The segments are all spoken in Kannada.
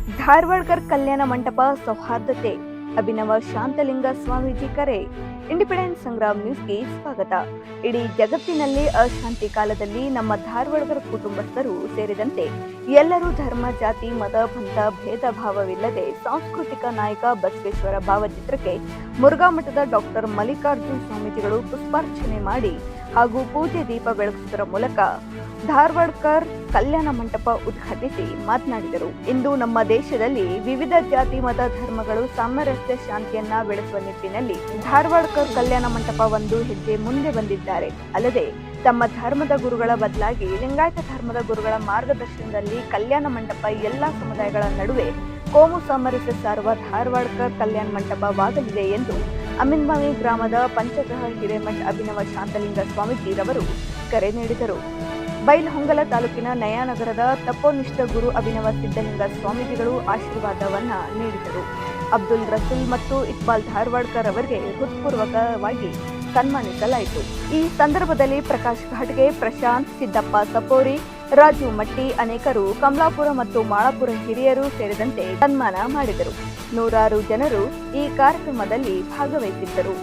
ಧಾರವಾಡಕರ್ ಕಲ್ಯಾಣ ಮಂಟಪ ಸೌಹಾರ್ದತೆ ಅಭಿನವ ಶಾಂತಲಿಂಗ ಸ್ವಾಮೀಜಿ ಕರೆ. ಇಂಡಿಪೆಂಡೆಂಟ್ ಸಂಗ್ರಾಮ್ ನ್ಯೂಸ್ಗೆ ಸ್ವಾಗತ. ಇಡೀ ಜಗತ್ತಿನಲ್ಲಿ ಅಶಾಂತಿ ಕಾಲದಲ್ಲಿ ನಮ್ಮ ಧಾರವಾಡಕರ್ ಕುಟುಂಬಸ್ಥರು ಸೇರಿದಂತೆ ಎಲ್ಲರೂ ಧರ್ಮ, ಜಾತಿ, ಮತ, ಪಂಥ ಭೇದ ಭಾವವಿಲ್ಲದೆ ಸಾಂಸ್ಕೃತಿಕ ನಾಯಕ ಬಸವೇಶ್ವರ ಭಾವಚಿತ್ರಕ್ಕೆ ಮುರುಘಾ ಮಠದ ಡಾಕ್ಟರ್ ಮಲ್ಲಿಕಾರ್ಜುನ್ ಸ್ವಾಮೀಜಿಗಳು ಪುಷ್ಪಾರ್ಚನೆ ಮಾಡಿ ಹಾಗೂ ಪೂಜೆ ದೀಪ ಬೆಳಗಿಸುವುದರ ಮೂಲಕ ಧಾರವಾಡಕರ್ ಕಲ್ಯಾಣ ಮಂಟಪ ಉದ್ಘಾಟಿಸಿ ಮಾತನಾಡಿದರು. ಇಂದು ನಮ್ಮ ದೇಶದಲ್ಲಿ ವಿವಿಧ ಜಾತಿ, ಮತ, ಧರ್ಮಗಳು ಸಾಮರಸ್ಯ, ಶಾಂತಿಯನ್ನ ಬೆಳೆಸುವ ನಿಟ್ಟಿನಲ್ಲಿ ಧಾರವಾಡಕರ್ ಕಲ್ಯಾಣ ಮಂಟಪ ಒಂದು ಹೆಜ್ಜೆ ಮುಂದೆ ಬಂದಿದ್ದಾರೆ. ಅಲ್ಲದೆ ತಮ್ಮ ಧರ್ಮದ ಗುರುಗಳ ಬದಲಾಗಿ ಲಿಂಗಾಯತ ಧರ್ಮದ ಗುರುಗಳ ಮಾರ್ಗದರ್ಶನದಲ್ಲಿ ಕಲ್ಯಾಣ ಮಂಟಪ ಎಲ್ಲಾ ಸಮುದಾಯಗಳ ನಡುವೆ ಕೋಮು ಸಾಮರಸ್ಯ ಸಾರುವ ಧಾರವಾಡಕರ್ ಕಲ್ಯಾಣ ಮಂಟಪವಾಗಲಿದೆ ಎಂದು ಅಮೀನ್ಮಾವಿ ಗ್ರಾಮದ ಪಂಚಗ್ರಹ ಹಿರೇಮಠ ಅಭಿನವ ಶಾಂತಲಿಂಗ ಸ್ವಾಮೀಜಿರವರು ಕರೆ ನೀಡಿದರು. ಬೈಲಹೊಂಗಲ ತಾಲೂಕಿನ ನಯಾನಗರದ ತಪೋನಿಷ್ಠ ಗುರು ಅಭಿನವ ಸಿದ್ದಲಿಂಗ ಸ್ವಾಮೀಜಿಗಳು ಆಶೀರ್ವಾದವನ್ನ ನೀಡಿದರು. ಅಬ್ದುಲ್ ರಸೂಲ್ ಮತ್ತು ಇಕ್ಬಾಲ್ ಧಾರವಾಡಕರ್ ಅವರಿಗೆ ಹೃತ್ಪೂರ್ವಕವಾಗಿ ಸನ್ಮಾನಿಸಲಾಯಿತು. ಈ ಸಂದರ್ಭದಲ್ಲಿ ಪ್ರಕಾಶ್ ಘಾಟ್ಗೆ, ಪ್ರಶಾಂತ್, ಸಿದ್ದಪ್ಪ ಸಪೋರಿ, ರಾಜು ಮಟ್ಟಿ ಅನೇಕರು, ಕಮಲಾಪುರ ಮತ್ತು ಮಾಳಾಪುರ ಹಿರಿಯರು ಸೇರಿದಂತೆ ಸನ್ಮಾನ ಮಾಡಿದರು. ನೂರಾರು ಜನರು ಈ ಕಾರ್ಯಕ್ರಮದಲ್ಲಿ ಭಾಗವಹಿಸಿದ್ದರು.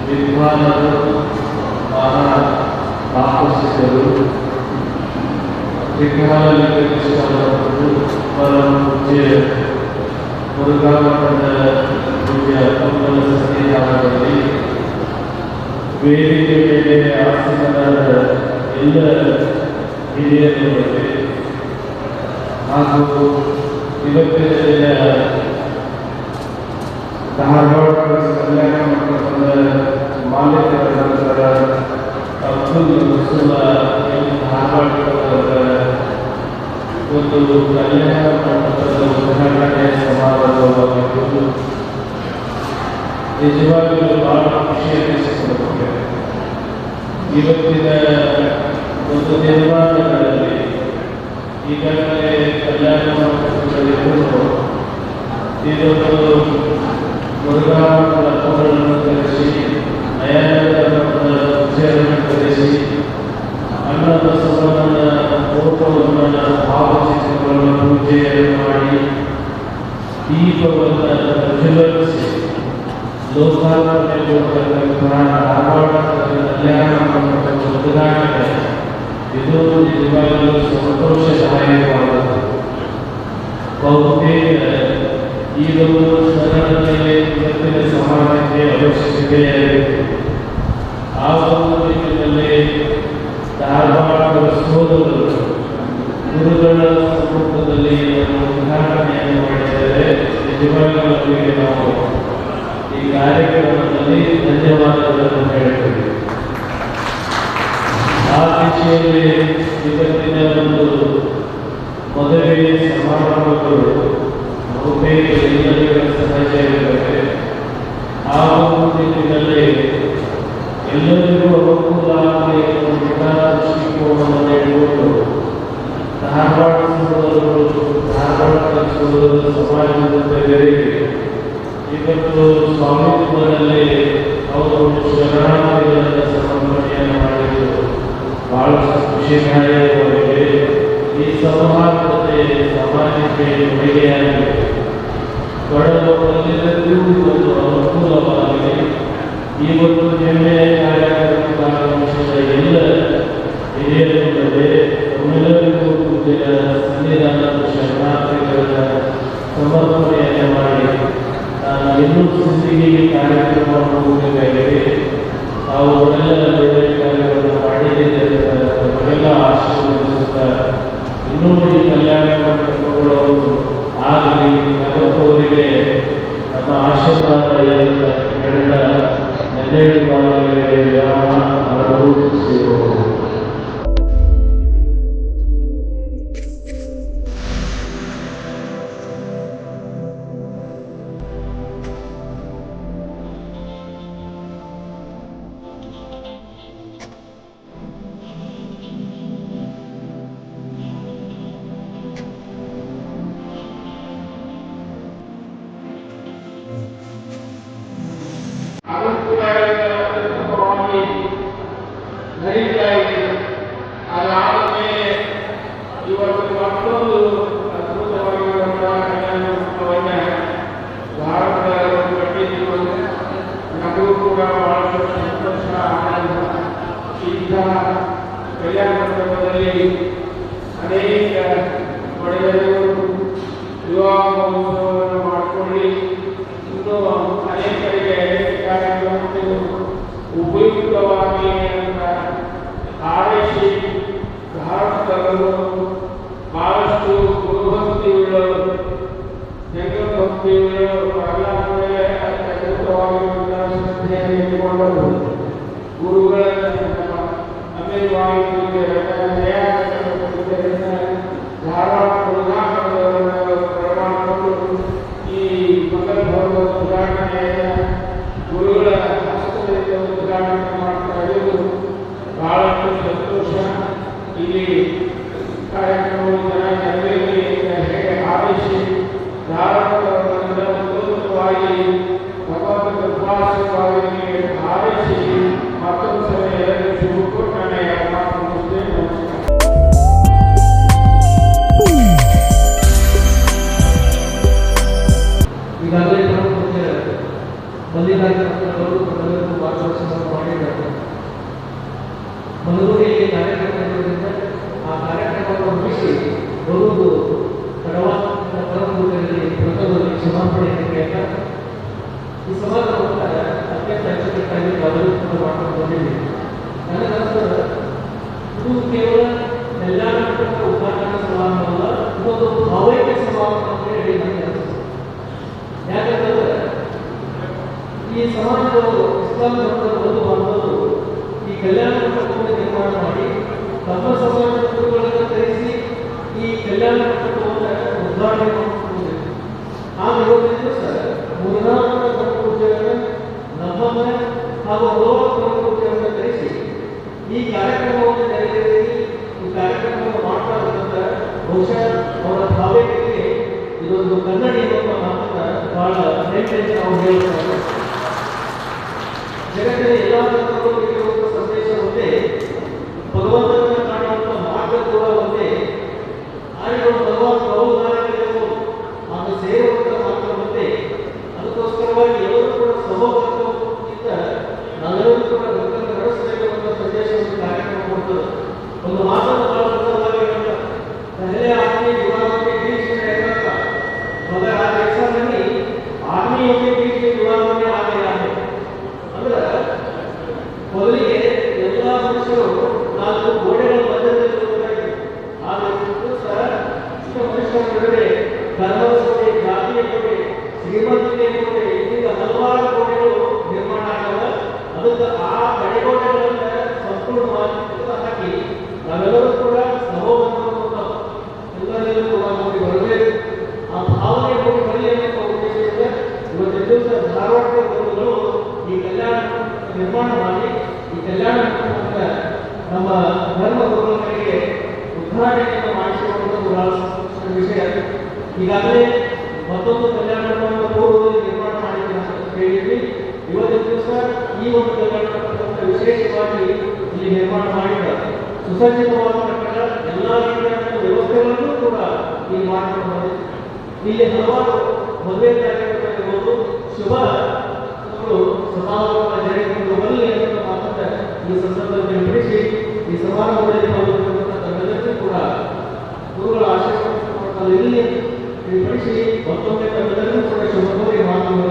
ವಿದ್ವಾನರು ಆಕರ್ಷಿತರು ವಿಜ್ಞಾನ ನಿರ್ದೇಶಕರು ಪೂಜ್ಯ ಮುರುಘಾ ಮಠದ ಪೂಜ್ಯ ಪಂಪಲ ಸನ್ನಿಧಾನದಲ್ಲಿ ವೇದಿಕೆ ಮೇಲೆ ಆಸೀನರಾದ ಎಲ್ಲ ಹಿರಿಯರಿಗೆ ಹಾಗೂ ಇವತ್ತಿನ ದಿನ ಧಾರವಾಡ ಕಲ್ಯಾಣ ಮಂಟಪದ ಮಾಲೀಕರಾದ ಅಬ್ದುಲ್ ರಸೂಲ ಧಾರವಾಡ ಒಂದು ಕಲ್ಯಾಣ ಮಂಟಪದ ಉದ್ಘಾಟನೆ ಸಮಾರಂಭವಾಗಿದ್ದು ನಿಜವಾಗಿಯೂ ಬಹಳ ಖುಷಿ ಅನಿಸಿಕೊಳ್ಳುತ್ತದೆ. ಇವತ್ತಿನ ಒಂದು ನಿರ್ಮಾಣಗಳಲ್ಲಿ ಈಗಾಗಲೇ ಕಲ್ಯಾಣ ಮಂಟಪಗಳಿದ್ದು ಇದೊಂದು ಮುರುಘಾ ಮಠಗಳನ್ನು ಕರೆಸಿ ನಯಾನದ ಮಠದ ಪೂಜೆಯನ್ನು ಕರೆಸಿ ಅನ್ನಬಸವಣ್ಣನ ಫೋಟೋವನ್ನು ಭಾವಚಿತ್ರಗಳನ್ನು ಪೂಜೆಯನ್ನು ಮಾಡಿ ದೀಪವನ್ನು ಪ್ರಜ್ವಲಿಸಿ ಲೋಕಾರ್ಪಣೆಗೊಳ್ಳತಕ್ಕಂತಹ ಧಾರವಾಡದ ಕಲ್ಯಾಣ ಮಂಟಪದ ಉದ್ಘಾಟನೆ ಇದು ನಿಜವಾಗಿಯೂ ಸಂತೋಷದಾಯಕವಾದದ್ದು. ಬಹುತೇಕ ಈ ಒಂದು ಸರಳತೆಗೆ ಇವತ್ತಿನ ಸಮಾಜಕ್ಕೆ ಅವಶ್ಯಕತೆ ಇದೆ. ಆ ಒಂದು ನಿಟ್ಟಿನಲ್ಲಿ ಧಾರವಾಡದ ಸೋದರರು ಗುರುಗಳ ಸಮ್ಮುಖದಲ್ಲಿ ಉದ್ಘಾಟನೆಯನ್ನು ಮಾಡಿದರೆ ನಿಜವಾಗಿಯೂ ಅವರಿಗೆ ನಾವು ಈ ಕಾರ್ಯಕ್ರಮದಲ್ಲಿ ಧನ್ಯವಾದಗಳನ್ನು ಹೇಳ್ತೇವೆ. ಆ ದಿಶೆಯಲ್ಲಿ ಇವತ್ತಿನ ಒಂದು ಮದುವೆ ಸಮಾರಂಭಗಳು ಬಹುತೇಕ ಎಲ್ಲರಿಗೂ ಸಹಜವಿರುತ್ತದೆ. ಆ ಒಂದು ನಿಟ್ಟಿನಲ್ಲಿ ಎಲ್ಲರಿಗೂ ಅನುಕೂಲ ಆಗಲಿ ದೃಷ್ಟಿಕೋನವನ್ನು ಇಟ್ಟುಕೊಂಡು ಧಾರವಾಡ ಸಮಾಜದ ಬೆದರಿಗೆ ಇವತ್ತು ಸ್ವಾಮಿತ್ವದಲ್ಲಿ ಅವರು ಶರಣಾರ್ಥಿಗಳನ್ನು ಸಮರ್ಪಣೆಯನ್ನು ಮಾಡಿದ್ದು ಬಹಳಷ್ಟು ಖುಷಿದಾಯಕವಾಗಿದೆ. ಈ ಸೌಹಾರ್ದತೆ ಸಮಾಜಕ್ಕೆ ಕೊಡುಗೆಯಾಗಿದೆ. ಬಡವರೆಲ್ಲರಿಗೂ ಒಂದು ಅನುಕೂಲವಾಗಿದೆ. ಈ ಒಂದು ಹೆಮ್ಮೆಯ ಕಾರ್ಯಕ್ರಮಕ್ಕೆ ಆಗಮಿಸಿದ ಎಲ್ಲ ಹಿರಿಯರಿಲ್ಲದೆ ತಮ್ಮೆಲ್ಲರಿಗೂ ಪೂಜ್ಯರ ಸನ್ನಿಧಾನದ ಶರಣಾರ್ಥಿಗಳ ಸಮರ್ಪಣೆಯನ್ನು ಮಾಡಿ ನಾನು ಇನ್ನೂ ಸಿದ್ಧಿಗೆ ಕಾರ್ಯಕ್ರಮವನ್ನು ಹೋಗಬೇಕಾಗಿದೆ. ಅವುಗಳೆಲ್ಲ ಒಳ್ಳೆಯ ಕಾರ್ಯಗಳನ್ನು ಮಾಡಿದ್ದೇವೆ. ಅವರೆಲ್ಲ ಆಶೀರ್ವದಿಸುತ್ತಾ ಇನ್ನೂ ಈ ಕಲ್ಯಾಣ ಮಂಟಪಗಳು ಆಗಲಿ ನಗರದವರಿಗೆ ನಮ್ಮ ಆಶೀರ್ವಾದ ಹೇಳಿದ ನೆಲೆಯಲ್ಲಿ ವಿರಾಮ ಆರಂಭಿಸಿದರು. ಇವತ್ತು ಮತ್ತೊಂದು ಅದ್ಭುತವಾಗಿರುವಂತಹ ಕಲ್ಯಾಣೋತ್ಸವವನ್ನು ಭಾರತದ ಕಟ್ಟಿದ್ದು ನಮಗೂ ಕೂಡ ಬಹಳಷ್ಟು ಸಂತೋಷ ಆನಂದ. ಇಂಥ ಕಲ್ಯಾಣ ಮಂಟಪದಲ್ಲಿ ಅನೇಕ ಒಡೆಯರು ವಿವಾಹ ಮಹೋತ್ಸವವನ್ನು ಮಾಡಿಕೊಳ್ಳಿ ಇನ್ನೂ ಅನೇಕರಿಗೆ ಕಾರ್ಯಕ್ರಮಗಳು ಉಪಯುಕ್ತವಾಗಿ ಅಂತ ಆರೈಸಿ ಭಾರತದವರು ಬಹಳಷ್ಟು ಗುರುಭಕ್ತಿಯುಳ್ಳವರು ಜಗದ್ಭಕ್ತಿಯುಳ್ಳವರು ಅಲ್ಲವೇ ಅತ್ಯದ್ಭುತವಾಗಿರುವಂತಹ ಶ್ರದ್ಧೆಯನ್ನು ಇಟ್ಟುಕೊಂಡವರು ಗುರುಗಳನ್ನು ಅಮೇವಾಯುವಿಗೆ ಧಾರವಾಡ ಮುರುಘಾಮಠವನ್ನು ಬರಮಾಡಿಕೊಂಡು ಈ ಮಂಗಲಭವನದ ಉದ್ಘಾಟನೆಯ ಗುರುಗಳ ಹಸ್ತದಿಂದ ಉದ್ಘಾಟನೆ ಮಾಡ್ತಾ ಇರುವುದು ಬಹಳಷ್ಟು ಸಂತೋಷ. ಇಲ್ಲಿ ಕಾರ್ಯಕ್ರಮವು ಜನರಿಗೆ ಹೇಗೆ ಆರಿಸಿ ಧಾರವಾಡವನ್ನು ಉತ್ತಮವಾಗಿ ಭಗವಂತ ಕೃಪಾಶೀರ್ವಾದವಾಗಿ ಆರಿಸಿ ಮತ್ತೊಂದು ಸಲ ಎಲ್ಲರಿಗೂ ಶುಭ ನನ್ನ ಮಾತು ಮುಗಿಸ್ತೇನೆ. ನಮಸ್ಕಾರ. ಈಗಾಗಲೇ ಮಲ್ಲಿಕಾರ್ಜುನವರು ಮಾರ್ಗದರ್ಶನ ಮಾಡಿದ್ದಾರೆ. ಮನಗೂರಿಗೆ ಕಾರ್ಯಕ್ರಮ ಇರುವುದರಿಂದ ಆ ಕಾರ್ಯಕ್ರಮವನ್ನು ಮುಗಿಸಿ ಬರುವುದು ತಡವಾದ ಮಾಡ್ಕೊಂಡು ಬಂದಿದ್ದೀವಿ. ನನಗನ್ನಿಸ್ತದೆ ಇದು ಕೇವಲ ಕಲ್ಯಾಣ ಮಂಟಪದ ಉದ್ಘಾಟನಾ ಸಮಾರಂಭ ಅಲ್ಲ, ಇದೊಂದು ಭಾವೈಕ್ಯ ಸಮಾರಂಭ ಅಂತ ಹೇಳಿ ನನಗೆ ಅನಿಸ್ತದೆ. ಯಾಕಂತಂದ್ರೆ ಈ ಸಮಾಜದವರು ಇಸ್ಲಾಂ ಧರ್ಮದ ಒಂದು ಬಾಂಧವರು ಈ ಕಲ್ಯಾಣ ಮಂಟಪವನ್ನು ನಿರ್ಮಾಣ ಮಾಡಿ ತಮ್ಮ ಸಮಾಜದ ಗುರುಗಳನ್ನು ಕರೆಸಿ ಈ ಕಲ್ಯಾಣ ಮಂಟಪವನ್ನು ಉದ್ಘಾಟನೆ ಮಾಡಿಕೊಂಡಿದೆ. ಆ ಇವತ್ತಿನ ದಿವಸ ಮೂರ್ನಾಲ್ಕು ಧರ್ಮ ಪೂಜೆಗಳನ್ನು ನಮ್ಮನ್ನ ಹಾಗೂ ಹಲವಾರು ಧರ್ಮ ಪೂಜೆಗಳನ್ನು ಕರೆಸಿ ಈ ಕಾರ್ಯಕ್ರಮವನ್ನು ನೆರವೇರಿಸಿ ಈ ಕಾರ್ಯಕ್ರಮವನ್ನು ಮಾಡ್ತಾ ಇರುವಂತ ಬಹುಶಃ ಅವರ ಭಾವೈಕ್ಯತೆಗೆ ಇದೊಂದು ಕನ್ನಡಿ ಎಂಬ ಮಾತನ್ನ ಬಹಳ ಹೆಮ್ಮೆಯಿಂದ ನಾವು ಹೇಳುತ್ತಾರೆ. ಜಗತ್ತಿನ ಎಲ್ಲ ಧರ್ಮಗಳು ಇರುವಂತಹ ಸಂದೇಶ ಒಂದೇ, ಭಗವಂತನ ಕಾಣುವಂತಹ ಮಾರ್ಗ ಕೂಡ ಒಂದೇ. ಆದರೆ ಭಗವಂತ ಬಹುದಾನಗಳಿರಬಹುದು, ಅದು ಸೇರುವಂತಹ ಮಾತ್ರ ಒಂದೇ. ಅದಕ್ಕೋಸ್ಕರವಾಗಿ ಎಲ್ಲರೂ ಕೂಡ ಸಹೋದರತ್ವದಿಂದ ನಾವೆಲ್ಲರೂ ಕೂಡ ಭಕ್ತರನ್ನು ನಡೆಸಬೇಕೆಂಬ ಸಂದೇಶವನ್ನು ಕಾರ್ಯಕ್ರಮ ಕೊಡ್ತದೆ. ಒಂದು ಮಾತನ್ನು ಬಹಳ ಸುಂದರವಾಗಿ ಹೇಳ್ತಾರೆ, पहले आदमी युवाओं के बीच में रहता था, मगर आज ऐसा नहीं, आदमियों के बीच में युवाओं में आ गया है. ಅಂದ್ರೆ ಮೊದಲಿಗೆ ಎಲ್ಲ ಮನುಷ್ಯರು ನಾಲ್ಕು ಗೋಡೆಗಳ ಮಧ್ಯದಲ್ಲಿರುವುದಾಗಿ, ಆದರೆ ಸಹ ಇಷ್ಟ ಮನುಷ್ಯರ ನಡುವೆ ಧರ್ಮದ ಗೋಡೆ, ಜಾತಿಯ ಗೋಡೆ, ಶ್ರೀಮಂತಿಕೆಯ ಗೋಡೆ, ಇದೀಗ ಹಲವಾರು ಗೋಡೆಗಳು ನಿರ್ಮಾಣ ಆಗಲ್ಲ. ಅದಕ್ಕೆ ಆ ತಡೆಗೋಡೆಗಳನ್ನ ಸಂಪೂರ್ಣವಾಗಿ ಹಾಕಿ ನಾವೆಲ್ಲರೂ ಕೂಡ ಸಹೋದರವನ್ನು ಎಲ್ಲರಿಗೂ ಕೂಡ ನೋಡಿ ಬರಬೇಕು. ಆ ಭಾವನೆ ನೋಡಿ ಬರಲಿ ಅನ್ನೋ ಉದ್ದೇಶದಿಂದ ಇವತ್ತಿನ ದಿವಸ ಧಾರವಾಡದ ಗುರುಗಳು ಈ ಕಲ್ಯಾಣ ನಿರ್ಮಾಣ ಮಾಡಿ ಈ ಕಲ್ಯಾಣ ಮಂಟಪವನ್ನು ನಮ್ಮ ಧರ್ಮ ಗುರುಗಳಿಗೆ ಉದ್ಘಾಟನೆಯನ್ನು ಮಾಡಿಸಿರುವಂಥದ್ದು ಬಹಳ ಸಂತೋಷದ ವಿಷಯ. ಈಗಾಗಲೇ ಮತ್ತೊಂದು ಕಲ್ಯಾಣ ಮಂಟಪವನ್ನು ಪೂರ್ವದಲ್ಲಿ ನಿರ್ಮಾಣ ಮಾಡಿದ್ದೀವಿ ಅಂತ ಹೇಳಿದ್ವಿ. ಇವತ್ತಿನ ದಿವಸ ಈ ಒಂದು ಕಲ್ಯಾಣ ಮಂಟಪವನ್ನು ವಿಶೇಷವಾಗಿ ಇಲ್ಲಿ ನಿರ್ಮಾಣ ಮಾಡಿದ್ದಾರೆ. ಸುಸಜ್ಜಿತವಾದ ಕಟ್ಟಡ, ಎಲ್ಲ ರೀತಿಯ ವ್ಯವಸ್ಥೆಗಳನ್ನು ಕೂಡ ಇಲ್ಲಿ ಮಾಡಿಕೊಂಡು ಬಂದಿದೆ. ಇಲ್ಲಿ ಹಲವಾರು ಮದುವೆ ಕಾರ್ಯಕ್ರಮಗಳಿರ್ಬೋದು, ಶುಭ ಸಮಾರಂಭ ಜರುಗಿಕೊಂಡು ಬರಲಿ ಅನ್ನೋ ಮಾತನ್ನ ಈ ಸಂದರ್ಭದಲ್ಲಿ ತಿಳಿಸಿ ಈ ಸಮಾರಂಭದಲ್ಲಿ ಪಾಲ್ಗೊಂಡಿರುವಂತಹ ತಮ್ಮೆಲ್ಲರಿಗೂ ಕೂಡ ಗುರುಗಳ ಆಶೀರ್ವಾದ ಇಲ್ಲಿ ತಿಳಿಸಿ ಮತ್ತೊಮ್ಮೆ ತಮ್ಮೆಲ್ಲರಿಗೂ ಕೂಡ ಶುಭ ಕೋರಿ ಮಾತನ್ನು